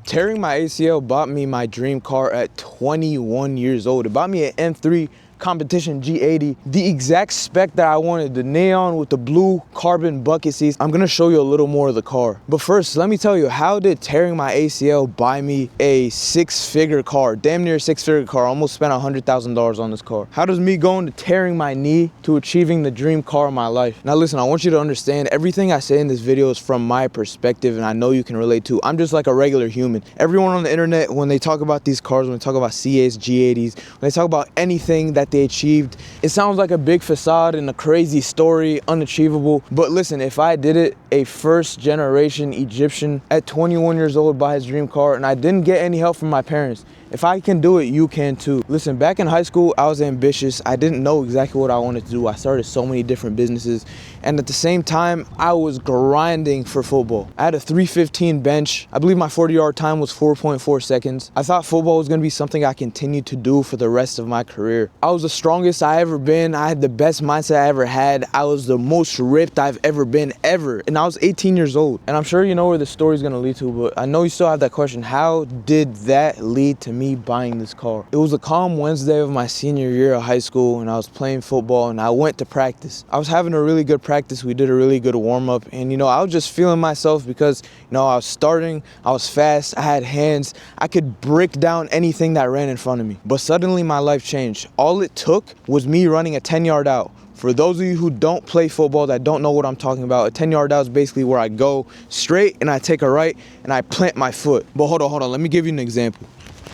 Tearing my ACL bought me my dream car at 21 years old. It bought me an M3 Competition G80, the exact spec that I wanted, the neon with the blue carbon bucket seats. I'm gonna show you a little more of the car. But first, let me tell you, how did tearing my ACL buy me a six-figure car, damn near six-figure car? Almost spent $100,000 on this car. How does me going to tearing my knee to achieving the dream car of my life? Now listen, I want you to understand everything I say in this video is from my perspective, and I know you can relate to. I'm just like a regular human. Everyone on the internet, when they talk about these cars, when they talk about C8s, G80s, when they talk about anything that they achieved, it sounds like a big facade and a crazy story, unachievable. But listen, if I did it, a first generation Egyptian at 21 years old buy his dream car, and I didn't get any help from my parents, if I can do it, you can too. Listen, back in high school, I was ambitious. I didn't know exactly what I wanted to do. I started so many different businesses. And at the same time, I was grinding for football. I had a 315 bench. I believe my 40-yard time was 4.4 seconds. I thought football was gonna be something I continued to do for the rest of my career. I was the strongest I ever been. I had the best mindset I ever had. I was the most ripped I've ever been, ever. And I was 18 years old. And I'm sure you know where the story's gonna lead to, but I know you still have that question. How did that lead to me buying this car? It was a calm Wednesday of my senior year of high school, and I was playing football, and I went to practice. I was having a really good practice. We did a really good warm-up, and I was just feeling myself because I was starting, I was fast, I had hands, I could break down anything that ran in front of me. But suddenly my life changed. All it took was me running a 10-yard out. For those of you who don't play football, that don't know what I'm talking about, a 10-yard out is basically where I go straight and I take a right and I plant my foot. But hold on, let me give you an example.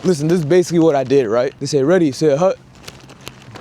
Listen, this is basically what I did, right? They say, ready, say, hut,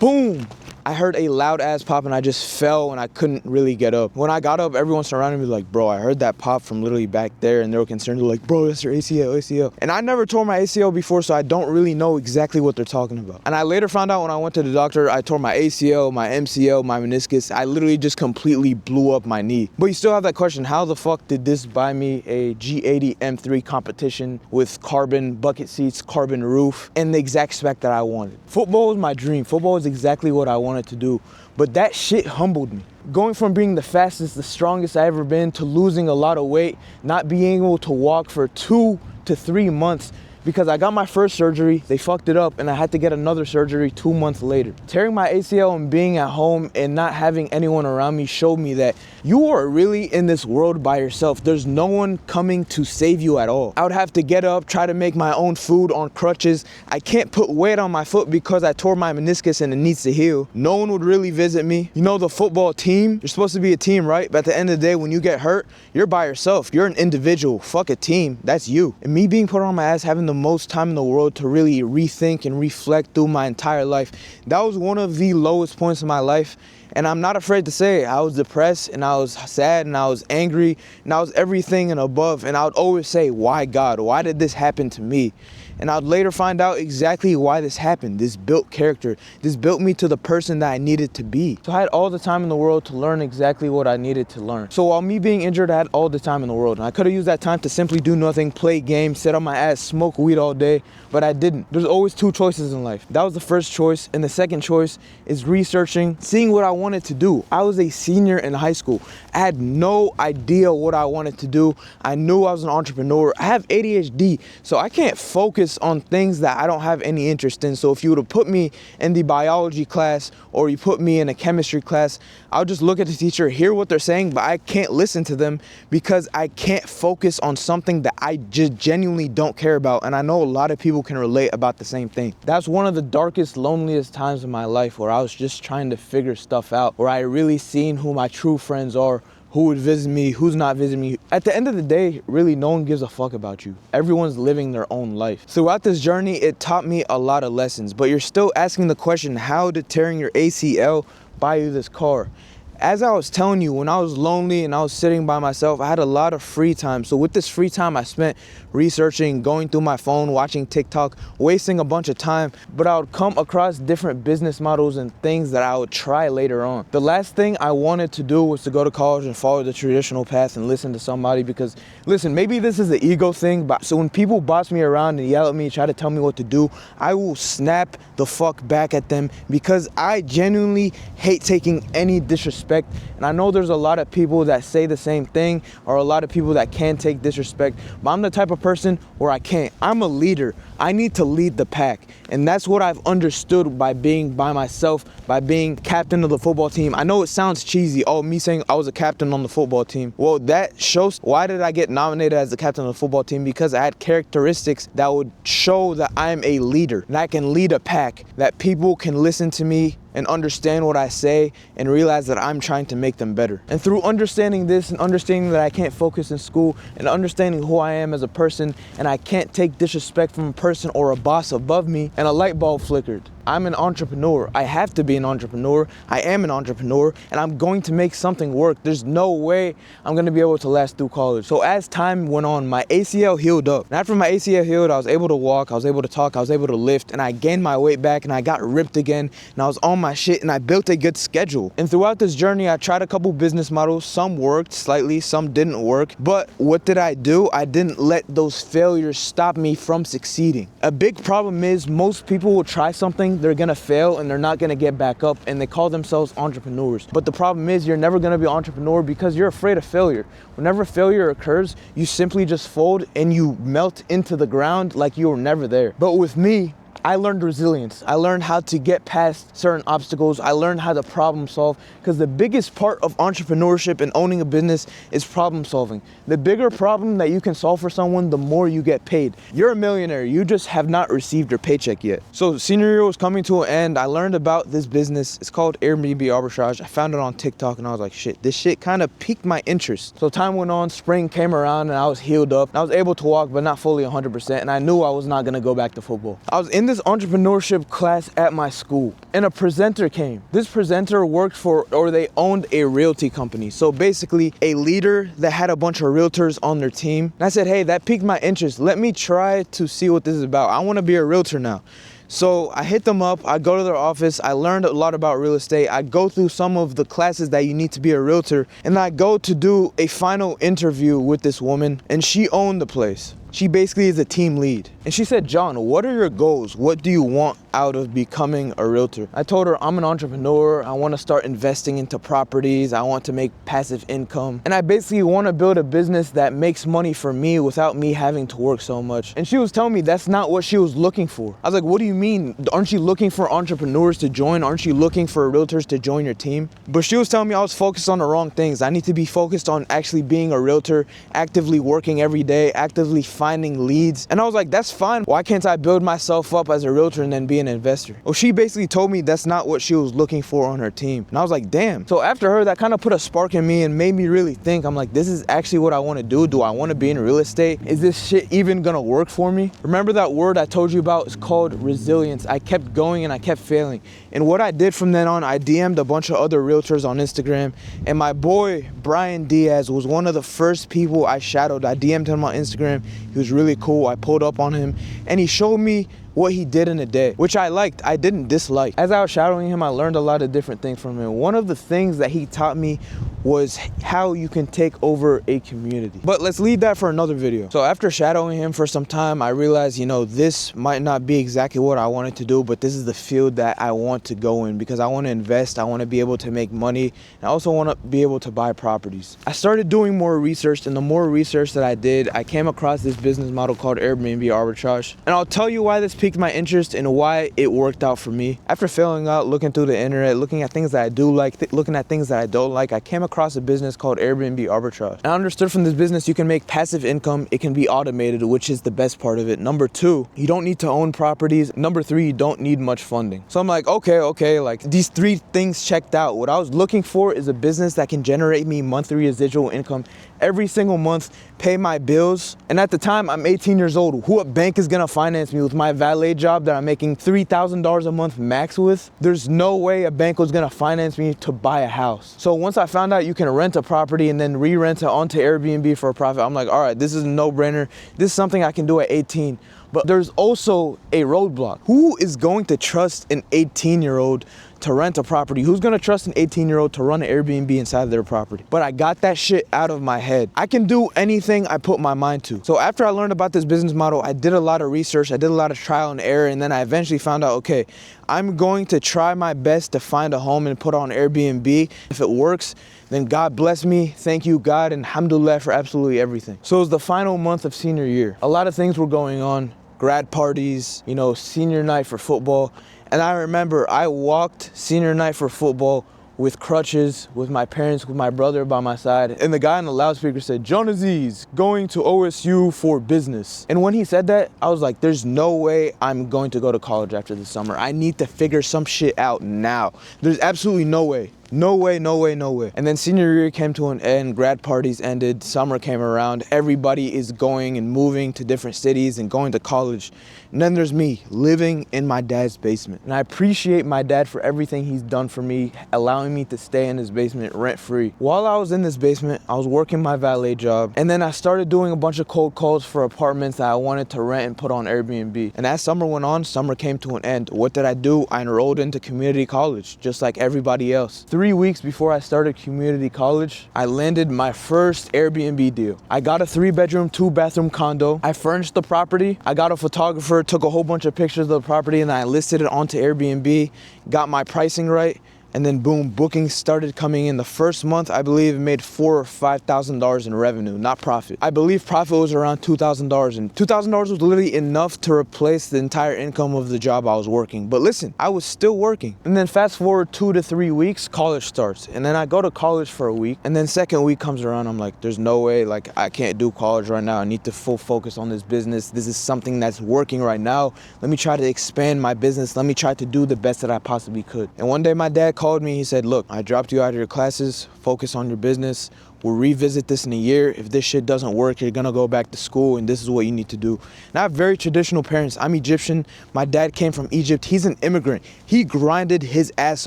boom. I heard a loud ass pop and I just fell and I couldn't really get up. When I got up, everyone surrounded me like, bro, I heard that pop from literally back there, and they were concerned. They're like, bro, that's your ACL. And I never tore my ACL before, so I don't really know exactly what they're talking about. And I later found out when I went to the doctor, I tore my ACL, my MCL, my meniscus. I literally just completely blew up my knee. But you still have that question, how the fuck did this buy me a G80 M3 Competition with carbon bucket seats, carbon roof, and the exact spec that I wanted? Football was my dream. Football is exactly what I wanted to do, but that shit humbled me. Going from being the fastest, the strongest I ever been, to losing a lot of weight, not being able to walk for 2 to 3 months because I got my first surgery, they fucked it up, and I had to get another surgery 2 months later. Tearing my ACL and being at home and not having anyone around me showed me that you are really in this world by yourself. There's no one coming to save you at all. I would have to get up, try to make my own food on crutches. I can't put weight on my foot because I tore my meniscus and it needs to heal. No one would really visit me. The football team, you're supposed to be a team, right? But at the end of the day, when you get hurt, you're by yourself. You're an individual. Fuck a team. That's you. And me being put on my ass, having the most time in the world to really rethink and reflect through my entire life, that was one of the lowest points in my life. And I'm not afraid to say it. I was depressed and I was sad and I was angry and I was everything and above. And I would always say, why God? Why did this happen to me? And I'd later find out exactly why this happened. This built character. This built me to the person that I needed to be. So I had all the time in the world to learn exactly what I needed to learn. So while me being injured, I had all the time in the world. And I could have used that time to simply do nothing, play games, sit on my ass, smoke weed all day, but I didn't. There's always two choices in life. That was the first choice. And the second choice is researching, seeing what I wanted to do. I was a senior in high school. I had no idea what I wanted to do. I knew I was an entrepreneur. I have ADHD, so I can't focus on things that I don't have any interest in. So if you would have put me in the biology class or you put me in a chemistry class, I'll just look at the teacher, hear what they're saying, but I can't listen to them because I can't focus on something that I just genuinely don't care about. And I know a lot of people can relate about the same thing. That's one of the darkest, loneliest times in my life, where I was just trying to figure stuff out, where I really seen who my true friends are, who would visit me, who's not visiting me. At the end of the day, really no one gives a fuck about you. Everyone's living their own life. Throughout this journey, it taught me a lot of lessons, but you're still asking the question, how did tearing your ACL buy you this car? As I was telling you, when I was lonely and I was sitting by myself, I had a lot of free time. So with this free time, I spent researching, going through my phone, watching TikTok, wasting a bunch of time. But I would come across different business models and things that I would try later on. The last thing I wanted to do was to go to college and follow the traditional path and listen to somebody, because Listen, maybe this is an ego thing, but so when people boss me around and yell at me, try to tell me what to do, I will snap the fuck back at them because I genuinely hate taking any disrespect. And I know there's a lot of people that say the same thing, or a lot of people that can take disrespect, but I'm the type of person where I can't. I'm a leader. I need to lead the pack. And that's what I've understood by being by myself, by being captain of the football team. I know it sounds cheesy, oh, me saying I was a captain on the football team. Well, that shows why did I get nominated as the captain of the football team? Because I had characteristics that would show that I'm a leader, and I can lead a pack, that people can listen to me and understand what I say and realize that I'm trying to make them better. And through understanding this and understanding that I can't focus in school and understanding who I am as a person and I can't take disrespect from a person or a boss above me, and a light bulb flickered. I'm an entrepreneur. I have to be an entrepreneur. I am an entrepreneur, and I'm going to make something work. There's no way I'm gonna be able to last through college. So as time went on, my ACL healed up. And after my ACL healed, I was able to walk, I was able to talk, I was able to lift, and I gained my weight back, and I got ripped again, and I was on my shit, and I built a good schedule. And throughout this journey, I tried a couple business models. Some worked slightly, some didn't work. But what did I do? I didn't let those failures stop me from succeeding. A big problem is most people will try something, they're gonna fail, and they're not gonna get back up, and they call themselves entrepreneurs. But the problem is you're never gonna be an entrepreneur because you're afraid of failure. Whenever failure occurs, you simply just fold and you melt into the ground like you were never there. But with me, I learned resilience. I learned how to get past certain obstacles. I learned how to problem solve, because the biggest part of entrepreneurship and owning a business is problem solving. The bigger problem that you can solve for someone, the more you get paid. You're a millionaire, you just have not received your paycheck yet. So senior year was coming to an end. I learned about this business. It's called Airbnb Arbitrage. I found it on TikTok and I was like, shit, this shit kind of piqued my interest. So time went on, spring came around and I was healed up. I was able to walk, but not fully 100%. And I knew I was not gonna go back to football. I was in this entrepreneurship class at my school and a presenter came. This presenter worked for, or they owned a realty company. So basically a leader that had a bunch of realtors on their team. And I said, hey, that piqued my interest. Let me try to see what this is about. I want to be a realtor now. So I hit them up, I go to their office, I learned a lot about real estate, I go through some of the classes that you need to be a realtor, and I go to do a final interview with this woman, and she owned the place. She basically is a team lead. And she said, John, what are your goals? What do you want out of becoming a realtor? I told her I'm an entrepreneur. I want to start investing into properties. I want to make passive income. And I basically want to build a business that makes money for me without me having to work so much. And she was telling me that's not what she was looking for. I was like, what do you mean? Aren't you looking for entrepreneurs to join? Aren't you looking for realtors to join your team? But she was telling me I was focused on the wrong things. I need to be focused on actually being a realtor, actively working every day, actively finding leads. And I was like, that's fine. Why can't I build myself up as a realtor and then be an investor? Well, she basically told me that's not what she was looking for on her team. And I was like, damn. So after her, that kind of put a spark in me and made me really think. I'm like, this is actually what I want to do. Do I want to be in real estate? Is this shit even gonna work for me? Remember that word I told you about? It's called resilience. I kept going and I kept failing. And what I did from then on, I DM'd a bunch of other realtors on Instagram. And my boy, Brian Diaz, was one of the first people I shadowed. I DM'd him on Instagram. He was really cool. I pulled up on him and he showed me what he did in a day, which I liked. I didn't dislike. As I was shadowing him, I learned a lot of different things from him. One of the things that he taught me was how you can take over a community. But let's leave that for another video. So after shadowing him for some time, I realized, you know, this might not be exactly what I wanted to do, but this is the field that I want to go in because I want to invest. I want to be able to make money. And I also want to be able to buy properties. I started doing more research, and the more research that I did, I came across this business model called Airbnb Arbitrage. And I'll tell you why this piqued my interest and why it worked out for me. After filling out, looking through the internet, looking at things that I do like, looking at things that I don't like, I came across a business called Airbnb Arbitrage. And I understood from this business you can make passive income. It can be automated, which is the best part of it. Number two, you don't need to own properties. Number three, you don't need much funding. So I'm like, okay, like these three things checked out. What I was looking for is a business that can generate me monthly residual income every single month, pay my bills. And at the time, I'm 18 years old. Who a bank is gonna finance me with my valet job that I'm making $3,000 a month max with? There's no way a bank was gonna finance me to buy a house. So once I found out you can rent a property and then re-rent it onto Airbnb for a profit, I'm like, all right, this is a no-brainer. This is something I can do at 18. But there's also a roadblock. Who is going to trust an 18-year-old to rent a property? Who's gonna trust an 18-year-old to run an Airbnb inside of their property? But I got that shit out of my head. I can do anything I put my mind to. So after I learned about this business model, I did a lot of research, I did a lot of trial and error, and then I eventually found out, okay, I'm going to try my best to find a home and put on Airbnb. If it works, then God bless me. Thank you, God, and alhamdulillah for absolutely everything. So it was the final month of senior year. A lot of things were going on, grad parties, you know, senior night for football. And I remember I walked senior night for football with crutches, with my parents, with my brother by my side. And the guy on the loudspeaker said, John Aziz, going to OSU for business. And when he said that, I was like, there's no way I'm going to go to college after the summer. I need to figure some shit out now. There's absolutely no way. No way, no way, no way. And then senior year came to an end, grad parties ended, summer came around, everybody is going and moving to different cities and going to college. And then there's me living in my dad's basement. And I appreciate my dad for everything he's done for me, allowing me to stay in his basement rent free. While I was in this basement, I was working my valet job. And then I started doing a bunch of cold calls for apartments that I wanted to rent and put on Airbnb. And as summer went on, summer came to an end. What did I do? I enrolled into community college, just like everybody else. 3 weeks before I started community college, I landed my first Airbnb deal. I got a 3-bedroom, 2-bathroom condo. I furnished the property. I got a photographer, took a whole bunch of pictures of the property, and I listed it onto Airbnb, got my pricing right, and then boom, bookings started coming in. The first month, I believe it made $4,000 or $5,000 in revenue, not profit. I believe profit was around $2,000, and $2,000 was literally enough to replace the entire income of the job I was working. But listen, I was still working. And then fast forward 2 to 3 weeks, college starts. And then I go to college for a week, and then second week comes around, I'm like, there's no way, like, I can't do college right now. I need to full focus on this business. This is something that's working right now. Let me try to expand my business. Let me try to do the best that I possibly could. And one day my dad called me. He said, look, I dropped you out of your classes. Focus on your business. We'll revisit this in a year. If this shit doesn't work, you're gonna go back to school, and this is what you need to do. And I have very traditional parents. I'm Egyptian. My dad came from Egypt. He's an immigrant. He grinded his ass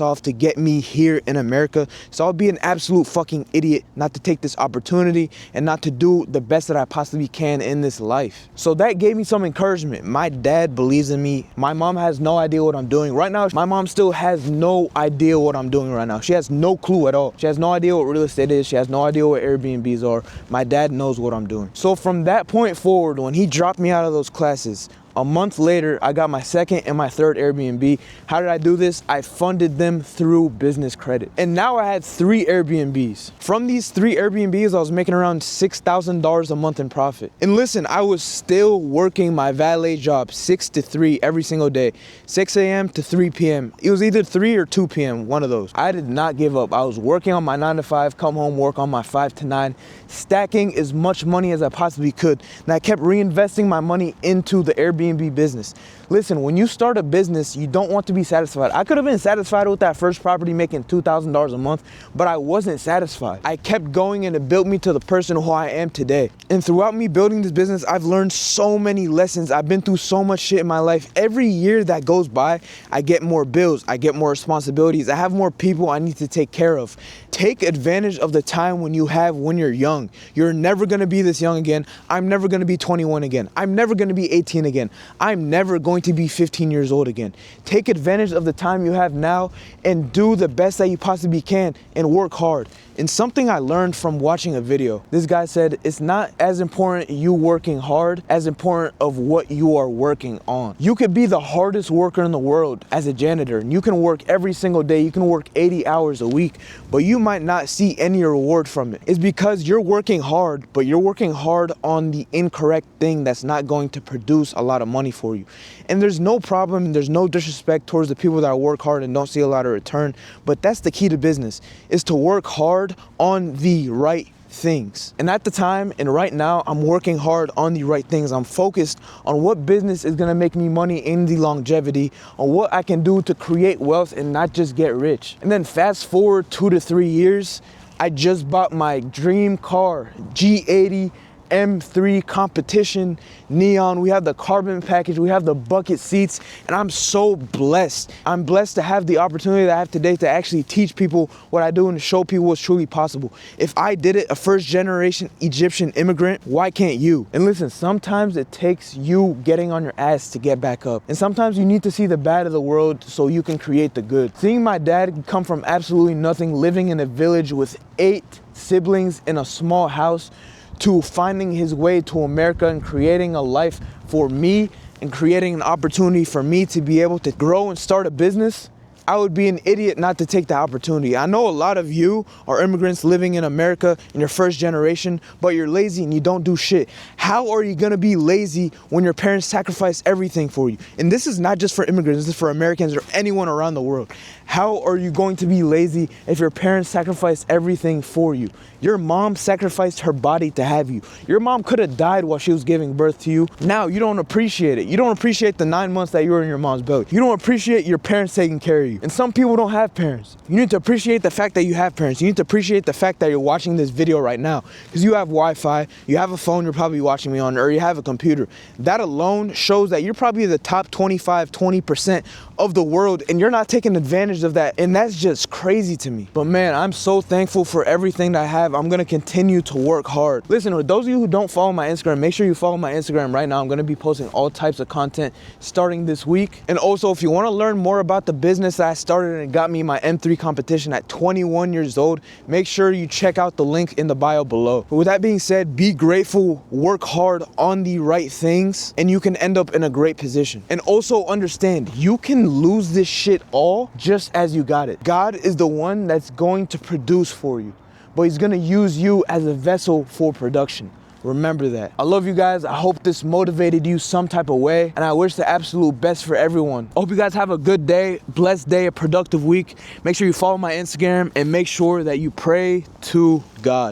off to get me here in America. So I'll be an absolute fucking idiot not to take this opportunity and not to do the best that I possibly can in this life. So that gave me some encouragement. My dad believes in me. My mom has no idea what I'm doing. Right now, my mom still has no idea what I'm doing right now. She has no clue at all. She has no idea what real estate is. She has no idea what Airbnbs are. My dad knows what I'm doing. So from that point forward, when he dropped me out of those classes, a month later, I got my second and my third Airbnb. How did I do this? I funded them through business credit. And now I had 3 Airbnbs. From these 3 Airbnbs, I was making around $6,000 a month in profit. And listen, I was still working my valet job 6 to 3 every single day, 6 a.m. to 3 p.m. It was either 3 or 2 p.m., one of those. I did not give up. I was working on my 9 to 5, come home, work on my 5 to 9, stacking as much money as I possibly could. And I kept reinvesting my money into the Airbnb business. Listen, when you start a business, you don't want to be satisfied. I could have been satisfied with that first property making $2,000 a month, but I wasn't satisfied. I kept going, and it built me to the person who I am today. And throughout me building this business, I've learned so many lessons. I've been through so much shit in my life. Every year that goes by, I get more bills. I get more responsibilities. I have more people I need to take care of. Take advantage of the time when you're young. You're never going to be this young again. I'm never going to be 21 again. I'm never going to be 18 again. I'm never going to be 15 years old again. Take advantage of the time you have now and do the best that you possibly can and work hard. And something I learned from watching a video, this guy said, it's not as important you working hard as important of what you are working on. You could be the hardest worker in the world as a janitor, and you can work every single day. You can work 80 hours a week, but you might not see any reward from it. It's because you're working hard, but you're working hard on the incorrect thing that's not going to produce a lot of money for you. And there's no problem, there's no disrespect towards the people that work hard and don't see a lot of return, but that's the key to business, is to work hard on the right things. And at the time and right now, I'm working hard on the right things. I'm focused on what business is gonna make me money in the longevity, on what I can do to create wealth and not just get rich. And then fast forward 2 to 3 years, I just bought my dream car, G80 M3 competition neon, we have the carbon package, we have the bucket seats, and I'm so blessed. I'm blessed to have the opportunity that I have today to actually teach people what I do and to show people what's truly possible. If I did it, a first generation Egyptian immigrant, why can't you? And listen, sometimes it takes you getting on your ass to get back up. And sometimes you need to see the bad of the world so you can create the good. Seeing my dad come from absolutely nothing, living in a village with 8 siblings in a small house, to finding his way to America and creating a life for me and creating an opportunity for me to be able to grow and start a business, I would be an idiot not to take the opportunity. I know a lot of you are immigrants living in America in your first generation, but you're lazy and you don't do shit. How are you gonna be lazy when your parents sacrifice everything for you? And this is not just for immigrants, this is for Americans or anyone around the world. How are you going to be lazy if your parents sacrifice everything for you? Your mom sacrificed her body to have you. Your mom could have died while she was giving birth to you. Now you don't appreciate it. You don't appreciate the 9 months that you were in your mom's belly. You don't appreciate your parents taking care of you. And some people don't have parents. You need to appreciate the fact that you have parents. You need to appreciate the fact that you're watching this video right now because you have Wi-Fi, you have a phone you're probably watching me on, or you have a computer. That alone shows that you're probably the top 20% of the world and you're not taking advantage of that. And that's just crazy to me. But man, I'm so thankful for everything that I have. I'm gonna continue to work hard. Listen, for those of you who don't follow my Instagram, make sure you follow my Instagram right now. I'm gonna be posting all types of content starting this week. And also, if you wanna learn more about the business that I started and got me my M3 competition at 21 years old, make sure you check out the link in the bio below. But with that being said, be grateful, work hard on the right things, and you can end up in a great position. And also understand, you can lose this shit all just as you got it. God is the one that's going to produce for you, but he's gonna use you as a vessel for production. Remember that. I love you guys. I hope this motivated you some type of way, and I wish the absolute best for everyone. I hope you guys have a good day, blessed day, a productive week. Make sure you follow my Instagram and make sure that you pray to God.